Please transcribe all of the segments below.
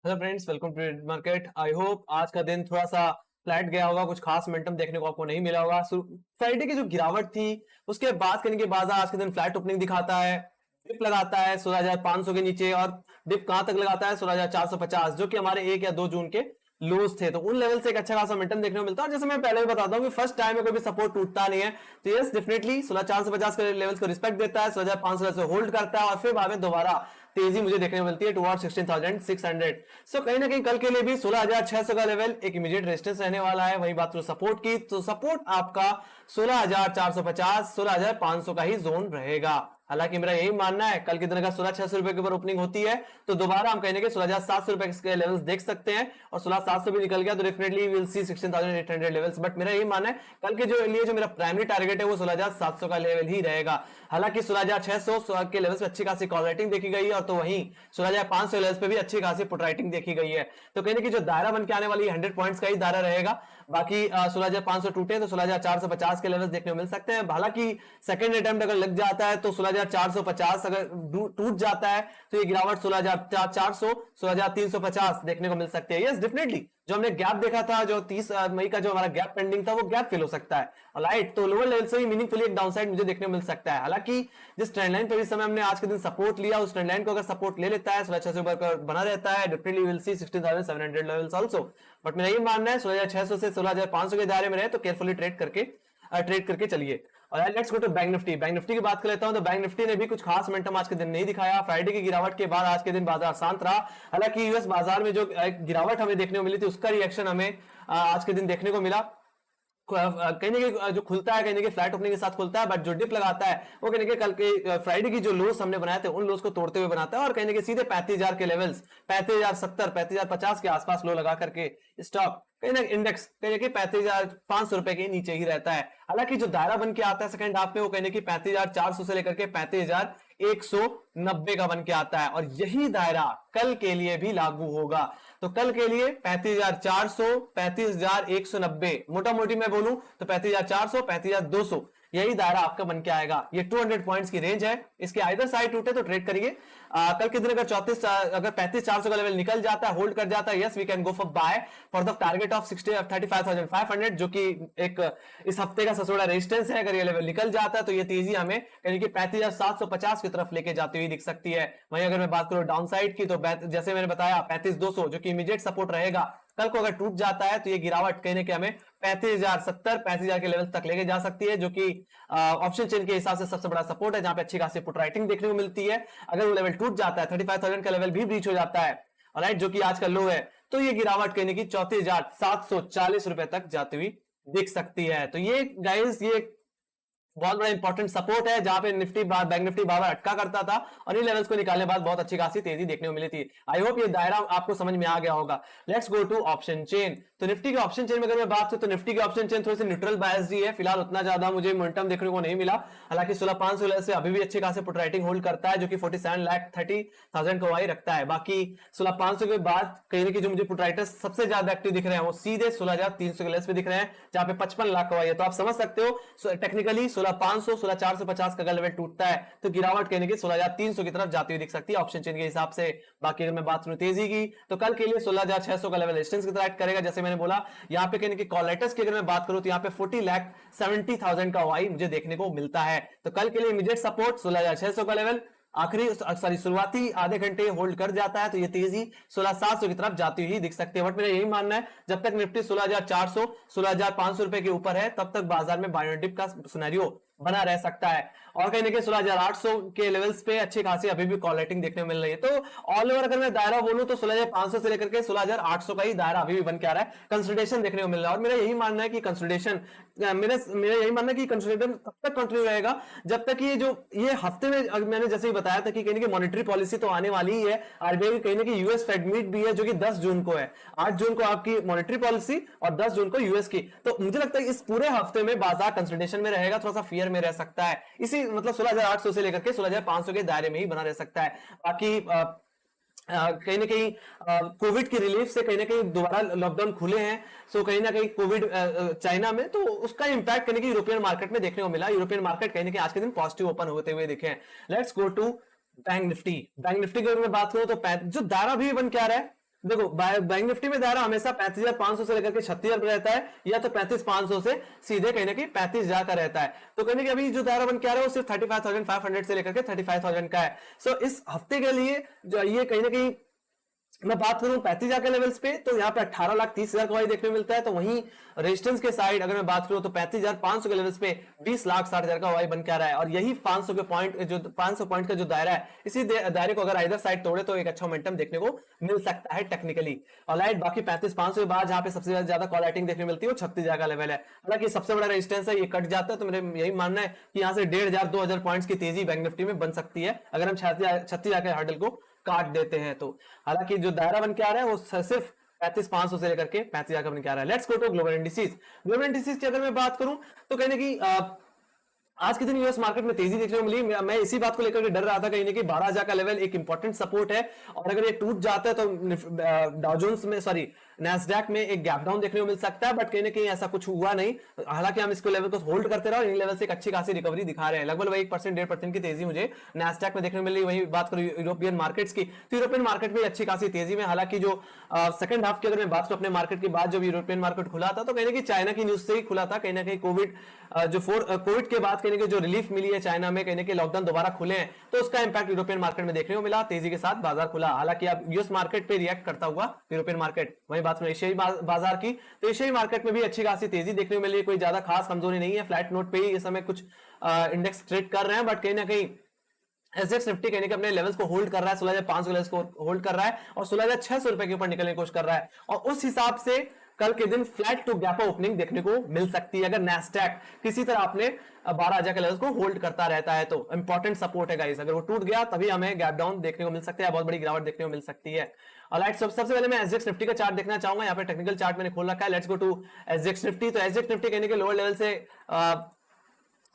Hello friends, welcome to market. I hope आज का दिन थोड़ा सा फ्लैट गया होगा, कुछ खास मोमेंटम देखने को आपको नहीं मिला होगा। फ्राइडे की जो गिरावट थी उसके बाद करने के बाद आज के दिन फ्लैट ओपनिंग दिखाता है, डिप लगाता है 16,500 के नीचे और डिप कहां तक लगाता है 16,450, जो कि हमारे 1 या 2 जून के लोज थे। तो उन लेवल से एक अच्छा खासा मोमेंटम देखने को मिलता है। और जैसे मैं पहले भी बताता हूं कि फर्स्ट टाइम में कोई भी सपोर्ट टूटता नहीं है, तो यस डेफिनेटली 16,450 के लेवल्स को रिस्पेक्ट देता है, 16,500 से होल्ड करता है और फिर बाद में दोबारा तेजी मुझे देखने को मिलती है टुवर्ड 16,600। सो कहीं ना कहीं कल के लिए भी 16,600 का लेवल एक इमीडिएट रेजिस्टेंस रहने वाला है। वही बात सपोर्ट की, तो सपोर्ट आपका 16,450 16,500 का ही जोन रहेगा। हालांकि मेरा यही मानना है कल के दिन अगर 16,600 रुपए के ऊपर ओपनिंग होती है तो दोबारा हम कहेंगे 16,700 रुपए के लेवल्स देख सकते हैं, और 16,700 भी निकल गया तो definitely will see 16,800 levels. But मेरा यही मानना है कल के जो लिए जो मेरा प्राइमरी टारगेट है वो 16,700 का लेवल ही रहेगा। हालांकि 16,600 के लेवल्स पे अच्छी खासी कॉल राइटिंग देखी गई है, और तो वहीं 16,500 लेवल्स पे भी अच्छी खासी पुट राइटिंग देखी गई है। तो कहीं ना कहीं जो दायरा बन के आने वाली 100 पॉइंट्स का ही दायरा रहेगा। बाकी 16,500 टूटे तो 16,450 के लेवल्स देखने को मिल सकते हैं। हालांकि सेकंड अटेम्प्ट अगर लग जाता है तो 16,450 अगर टूट जाता है तो ये गिरावट 16,400 16,350 देखने को मिल सकती है। यस डेफिनेटली जो हमने गैप देखा था, जो 30 मई का जो हमारा गैप पेंडिंग था, वो गैप फिल हो सकता है। राइट, तो लोअर लेवल से ही मीनिंगफुली एक डाउनसाइड मुझे देखने को मिल सकता है। हालांकि जिस ट्रेंड लाइन पर इस समय हमने आज के दिन सपोर्ट लिया, उस ट्रेंड लाइन को अगर सपोर्ट ले लेता है 16,600 ऊपर बना रहता है, definitely will see 16,700 levels also. But मेरा ये मानना है 16,600 से 16,500 के दायरे में रहे तो केयरफुली ट्रेड करके चलिए। और let's go to bank Nifty. Bank Nifty की बात कर लेता हूं तो बैंक निफ्टी ने भी कुछ खास मोमेंटम आज के दिन नहीं दिखाया। फ्राइडे की गिरावट के बाद आज के दिन बाजार शांत रहा। हालांकि यूएस बाजार में जो गिरावट हमें देखने को मिली थी उसका रिएक्शन हमें आज के दिन देखने को मिला। कहीं ना कहीं जो खुलता है कहीं ना कहीं फ्लैट ओपनिंग के साथ खुलता है, बट जो डिप लगाता है वो कहीं ना कहीं कल के फ्राइडे की जो लोस हमने बनाए थे उन लोस को तोड़ते हुए बनाता है, और कहीं ना कहीं सीधे 35,000 के लेवल्स 35,070 35,050 के आसपास लो लगा करके स्टॉक कहीं ना इंडेक्स कहीं ना कहीं 35,500 रुपए के नीचे ही रहता है। हालांकि जो दायरा बन के आता है सेकंड हाफ में वो कहीं ना कहीं 35,400 से लेकर के 35,190 का बन के आता है, और यही दायरा कल के लिए भी लागू होगा। तो कल के लिए 35,400 35,190, मोटा मोटी मैं बोलूं तो 35,400 35,200 यही दायरा आपका बन के आएगा। ये 200 पॉइंट्स की रेंज है, इसके आइदर साइड टूटे तो ट्रेड करिए। कल के दिन अगर 35,400 का लेवल निकल जाता है, होल्ड कर जाता है, yes we can go for buy for the target of 35,500, जो कि एक इस हफ्ते का सबसे बड़ा रेजिस्टेंस है। अगर ये लेवल निकल जाता है तो ये तेजी हमें यानी कि 35,750 की तरफ लेके जाती हुई दिख सकती है। वहीं अगर मैं बात करूं डाउन साइड की तो जैसे मैंने बताया 35,200 जो कि इमीडिएट सपोर्ट रहेगा, कल को अगर टूट जाता है तो ये गिरावट कहीं ना कहीं हमें 35,070 35,000 के लेवल तक लेके जा सकती है, जो कि ऑप्शन चेन के हिसाब से सबसे बड़ा सपोर्ट है, जहां पे अच्छी खासी पुट राइटिंग देखने को मिलती है। अगर वो लेवल टूट जाता है 35,000 का लेवल भी ब्रीच हो जाता है, राइट, जो कि आज का लो है, तो ये गिरावट कहीं ना कहीं 34,740 रुपए तक जाती हुई दिख सकती है। तो ये गाइस ये बहुत बड़ा इंपॉर्टेंट सपोर्ट है, जहां पे बैंक निफ्टी बार बार अटका करता था, और इन लेवल्स को निकालने के बाद बहुत अच्छी खासी तेजी देखने को मिली थी। आई होप ये दायरा आपको समझ में आ गया होगा। Let's go to option chain. तो निफ्टी के ऑप्शन चेन में अगर मैं बात करूं तो निफ्टी के ऑप्शन चेन थोड़ी सी न्यूट्रल बायस है, फिलहाल उतना ज्यादा मुझे मोमेंटम देखने को नहीं मिला। हालांकि 16,500 से अभी भी अच्छे खासे पुट राइटिंग होल्ड करता है, जो कि 47,30,000 को रखता है। बाकी 16,500 के बाद कहीं ना कहीं जो मुझे पुट राइटर्स सबसे ज्यादा एक्टिव दिख रहे हैं वो सीधे 16,300 के लेवल पे दिख रहे हैं, जहां पे 55 लाख का है। तो आप समझ सकते हो टेक्निकली 16,500 16,450 का लेवल टूटता है तो गिरावट कहने की 16,300 की तरफ जाती हुई दिख सकती है ऑप्शन चेन के हिसाब से। बाकी अगर मैं बात करूं तेजी की तो कल के लिए 16,600 का लेवल रेजिस्टेंस की तरह एक्ट करेगा। जैसे मैंने बोला यहां पे कहने की कॉल राइटर्स की अगर मैं बात करूं तो यहां पे 40,70,000 का वाई मुझे देखने को मिलता है। तो कल के लिए इमीडिएट सपोर्ट 16,600 का लेवल शुरुआती आधे घंटे होल्ड कर जाता है तो ये तेजी 16,700 की तरफ जाती हुई दिख सकती है। बट मेरा यही मानना है जब तक निफ्टी 16,400 16,500 रुपए के ऊपर है तब तक बाजार में बाय एंड डिप का सिनेरियो बना रह सकता है, और कहीं ना कहीं 16,800 के लेवल्स पे अच्छी खासी अभी भी कॉल राइटिंग देखने को मिल रही है। तो ऑल ओवर अगर मैं दायरा बोलूं तो 16,500 से लेकर के 16,800 का ही दायरा अभी भी बन के आ रहा है, कंसोलिडेशन देखने को मिल रहा है। और मेरा यही मानना है कि कंसोलिडेशन मेरा यही मानना है कि कंसोलिडेशन तब तक कंटिन्यू रहेगा जब तक ये हफ्ते में मैंने जैसे ही बताया था कि कहीं ना कहीं मॉनेटरी पॉलिसी तो आने वाली ही है, आरबीआई की कहीं ना कहीं यूएस फेड मीट भी है जो कि 10 जून को है। 8 जून को आपकी मॉनेटरी पॉलिसी और 10 जून को यूएस की। तो मुझे लगता है इस पूरे हफ्ते में बाजार कंसोलिडेशन में रहेगा, थोड़ा सा फियर में रह सकता है। इसी मतलब 16,800 से लेकर के 16,500 के दायरे में ही बना रह सकता है। बाकी कहीं ना कहीं कोविड की रिलीफ से कहीं ना कहीं दोबारा लॉकडाउन खुले हैं, सो कहीं ना कहीं कोविड चाइना में तो उसका इंपैक्ट कहीं ना कहीं यूरोपियन मार्केट में देखने को मिला। यूरोपियन मार्केट कहीं ना कहीं आज के दिन पॉजिटिव ओपन होते हुए दिखे हैं। Let's go to bank Nifty. Bank Nifty की अगर मैं बात करूं तो जो दायरा भी बन के आ रहा है देखो बैंक निफ्टी में दायरा हमेशा 35,500 से लेकर के 36,000 रहता है, या तो 35,500 से सीधे कहीं ना कहीं 35,000 का रहता है। तो कहीं ना कहीं अभी जो दायरा बन के आ रहा है वो सिर्फ 35,500 से लेकर के 35,000 का है। सो इस हफ्ते के लिए जो ये कहीं ना कहीं मैं बात करूं 35,000 के लेवल्स पे, तो यहाँ पे 18,30,000 का देखने को मिलता है। तो वहीं रेजिस्टेंस के साइड अगर मैं बात करूं तो 35,500 के लेवल्स पे 20,60,000 का बन के आ रहा है। और यही 500 के पॉइंट, जो 500 पॉइंट का जो दायरा है, इसी दायरे को अगर इधर साइड तोड़े तो एक अच्छा मोमेंटम देखने को मिल सकता है टेक्निकली। ऑलराइट, बाकी 35,500 के बाद जहां पे सबसे ज्यादा कॉल राइटिंग देखने को मिलती है वो 36,000 का लेवल है। हालांकि सबसे बड़ा रेजिस्टेंस है, ये कट जाता है, तो मेरे यही मानना है कि यहाँ से 1,500 2,000 पॉइंट्स की तेजी बैंक निफ्टी में बन सकती है अगर हम 36,000 के हर्डल को काट देते हैं तो। हालांकि जो दायरा बन के आ रहा है वो सिर्फ 35,500 से लेकर के 35,000 का बन के आ रहा है। Let's go to global indices. Global indices की अगर मैं बात करूं तो कहने की आज के दिन यूएस मार्केट में तेजी देखने को मिली। मैं इसी बात को लेकर के डर रहा था कहीं ना कहीं 12,000 का लेवल एक इंपॉर्टेंट सपोर्ट है, और अगर ये टूट जाता है तो डाउ जोन्स में, सॉरी नैस्डैक में एक गैप डाउन देखने को मिल सकता है, बट कहीं ना कहीं ऐसा कुछ हुआ नहीं। हालांकि हम इसको लेवल को होल्ड करते रहे और इन लेवल से एक अच्छी खासी रिकवरी दिखा रहे हैं। लगभग 1% 1.5% की तेजी मुझे नैस्डैक में देखने को मिली। वही बात करूं यूरोपियन मार्केट्स की, तो यूरोपियन मार्केट में अच्छी खासी तेजी में, हालांकि जो सेकंड हाफ की अगर मैं बात करूं अपने मार्केट की बात, जब यूरोपियन मार्केट खुला था तो कहीं ना कहीं चाइना की न्यूज से ही खुला था। कहीं ना कहीं कोविड के बाद कहीं ना कहीं जो रिलीफ मिली है चाइना में, कहीं ना कहीं लॉकडाउन दोबारा खुले हैं, तो उसका इंपैक्ट यूरोपियन मार्केट में देखने को मिला। तेजी के साथ बाजार खुला। हालांकि अब यूएस मार्केट पे रिएक्ट करता हुआ यूरोपियन मार्केट, वही बात करें एशियाई बाजार की, तो एशियाई मार्केट में भी अच्छी खासी तेजी देखने को मिली। कोई ज्यादा खास कमजोरी नहीं है, फ्लैट नोट पे ही इस समय कुछ इंडेक्स ट्रेड कर रहे हैं, बट कहीं ना कहीं एसजेक्स निफ्टी कहने के अपने लेवल्स को होल्ड कर रहा है, 16,500 लेवल्स को होल्ड कर रहा है और 16,600 रुपए के ऊपर निकलने की कोशिश कर रहा है। और उस हिसाब से कल के दिन फ्लैट टू गैप ओपनिंग देखने को मिल सकती है अगर नैस्डैक किसी तरह अपने 12,000 के लेवल्स को होल्ड करता रहता है। तो इंपॉर्टेंट सपोर्ट है गाइस, अगर वो टूट गया तभी हमें गैप डाउन देखने को मिल सकता है, बहुत बड़ी गिरावट देखने को मिल सकती है। ऑलराइट, सबसे पहले मैं एसजेक्स निफ्टी का चार्ट देखना चाहूंगा। यहाँ पे टेक्निकल चार्ट मैंने खोल रखा है। Let's go to SGX Nifty. तो एसजेक्स निफ्टी कहने के लोअर लेवल से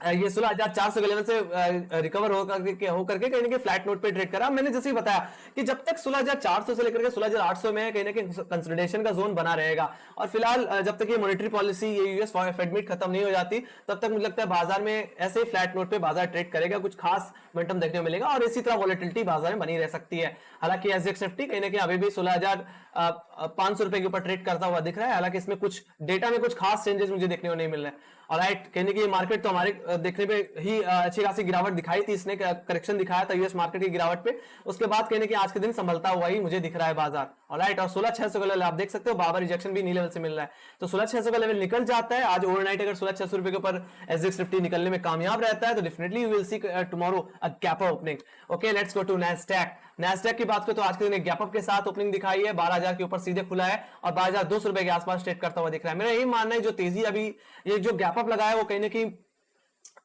ये 16,400 के लेवल से रिकवर होकर के कहीं ना कहीं फ्लैट नोट पे ट्रेड करा। मैंने जैसे ही बताया कि जब तक 16,400 से लेकर के 16,800 में कहीं ना कहीं कंसोलिडेशन का जोन बना रहेगा, और फिलहाल जब तक ये मॉनेटरी पॉलिसी, ये यूएस फेड मीट खत्म नहीं हो जाती, तब तक मुझे लगता है बाजार में ऐसे ही फ्लैट नोट पे बाजार ट्रेड करेगा, कुछ खास मोमेंटम देखने को मिलेगा और इसी तरह वॉलेटिलिटी बाजार में बनी रह सकती है। हालांकि एसजेक्स निफ्टी कहीं ना कहीं अभी भी 16,500 रुपए के ऊपर ट्रेड करता हुआ दिख रहा है। हालांकि इसमें कुछ डेटा में कुछ खास चेंजेस मुझे देखने को नहीं मिल रहे हैं। ऑलराइट, कहने की मार्केट तो हमारे देखने पे ही अच्छी खासी गिरावट दिखाई थी, इसने करेक्शन दिखाया था यूएस मार्केट की गिरावट पे, उसके बाद कहने की आज के दिन संभलता हुआ ही मुझे दिख रहा है बाजार। ऑलराइट, और 16,600 का लेवल आप देख सकते हो, बाबा रिजेक्शन भी नी लेवल से मिल रहा है, तो 16,600 का लेवल निकल जाता है आज ओवरनाइट। अगर 16,600 रुपए के ऊपर एसजेक्स निफ्टी निकलने में कामयाब रहता है तो definitely you will see tomorrow a gap up opening. Okay, let's go to Nasdaq. Nasdaq की बात करें तो आज के दिन एक गैप अप के साथ ओपनिंग दिखाई है, 12,000 के ऊपर सीधे खुला है और 12,200 रुपए के आसपास ट्रेड करता हुआ दिख रहा है। मेरा यही मानना है जो तेजी अभी ये जो गैप अप लगाया है वो कहीं ना कहीं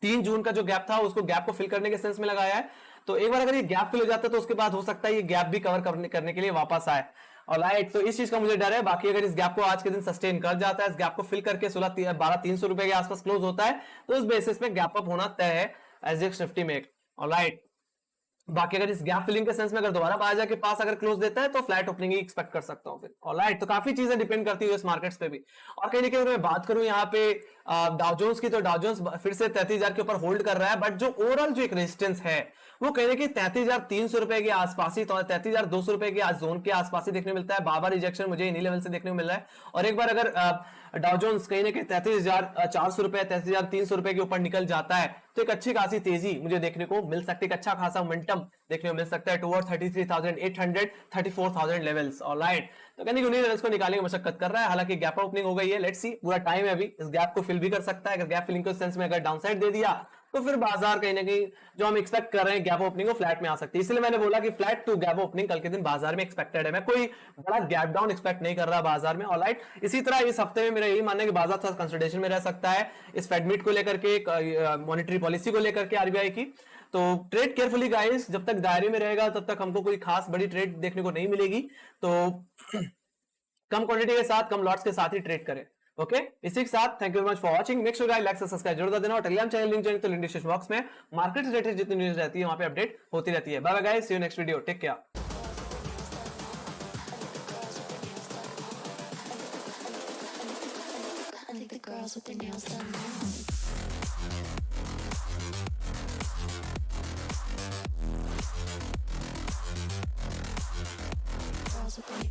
3 जून का जो गैप था उसको गैप को फिल करने के सेंस में लगाया है। तो एक बार अगर ये गैप फिल हो जाता है तो उसके बाद हो सकता है ये गैप भी कवर करने के लिए वापस आए। ऑलराइट, तो इस चीज का मुझे डर है। बाकी अगर इस गैप को आज के दिन सस्टेन कर जाता है, इस गैप को फिल करके 12,300 रुपए के आसपास क्लोज होता है, तो उस बेसिस पे गैप अप होना तय है एसजेक्स निफ्टी में। ऑलराइट, बाकी अगर इस गैप फिलिंग के सेंस में अगर दोबारा 12,000 के पास अगर क्लोज देता है तो फ्लैट ओपनिंग ही एक्सपेक्ट कर सकता हूं फिर। ऑलराइट, तो काफी चीजें डिपेंड करती है इस मार्केट्स पे भी। और कहीं ना कहीं अगर मैं बात करूं यहाँ पे डाउ जोन्स की, तो डाउ जोन्स फिर से 33,000 के ऊपर होल्ड कर रहा है, बट जो ओवरऑल जो एक रेजिस्टेंस है वो कहीं ना कहीं 33,300 रुपए के आसपास ही, तो 33,200 रुपए के जोन के आसपास ही देखने मिलता है। बाबा रिजेक्शन मुझे इन्हीं लेवल से देखने को मिल रहा है। और एक बार अगर डाउ जोन्स कहीं ना कहीं 33,400 रुपए 33,300 रुपए के ऊपर निकल जाता है तो एक अच्छी खासी तेजी मुझे देखने को मिल सकती है, एक अच्छा खासा मोमेंटम देखने को मिल सकता है टुवर्ड 33,800 34,000 लेवल्स। ऑलराइट, तो कहने की उन्हीं लेवल्स को निकालने की मशक्कत कर रहा है। हालांकि गैप ओपनिंग हो गई है, लेट्स सी, पूरा टाइम है अभी, इस गैप को फिल भी कर सकता है। अगर गैप फिलिंग के सेंस में अगर डाउनसाइड दे दिया तो फिर बाजार कहीं ना कहीं जो हम एक्सपेक्ट कर रहे हैं गैप ओपनिंग वो फ्लैट में आ सकती है। इसलिए मैंने बोला कि फ्लैट टू गैप ओपनिंग कल के दिन बाजार में एक्सपेक्टेड है। मैं कोई बड़ा गैप डाउन एक्सपेक्ट नहीं कर रहा बाजार में। ऑलराइट, इसी तरह इस हफ्ते में मेरा यही मानना है कि बाजार थोड़ा कंसोलिडेशन में रह सकता है इस फेड मीट को लेकर के, मॉनेटरी पॉलिसी को लेकर के आरबीआई की। तो ट्रेड केयरफुली गाइस, जब तक दायरे में रहेगा तब तक हमको कोई खास बड़ी ट्रेड देखने को नहीं मिलेगी, तो कम क्वांटिटी के साथ कम लॉट्स के साथ ही ट्रेड करें। ओके, इसी के साथ thank you very much for watching. Make sure guys like subscribe जरूर कर देना और टेलीग्राम चैनल लिंक ज्वाइन तो लिंक डिस्क्रिप्शन बॉक्स में मार्केट से रिलेटेड जितनी न्यूज़ रहती है वहां पे अपडेट होती रहती है। Bye bye guys, see you next video, take care. Girls with their nails done now. Girls with their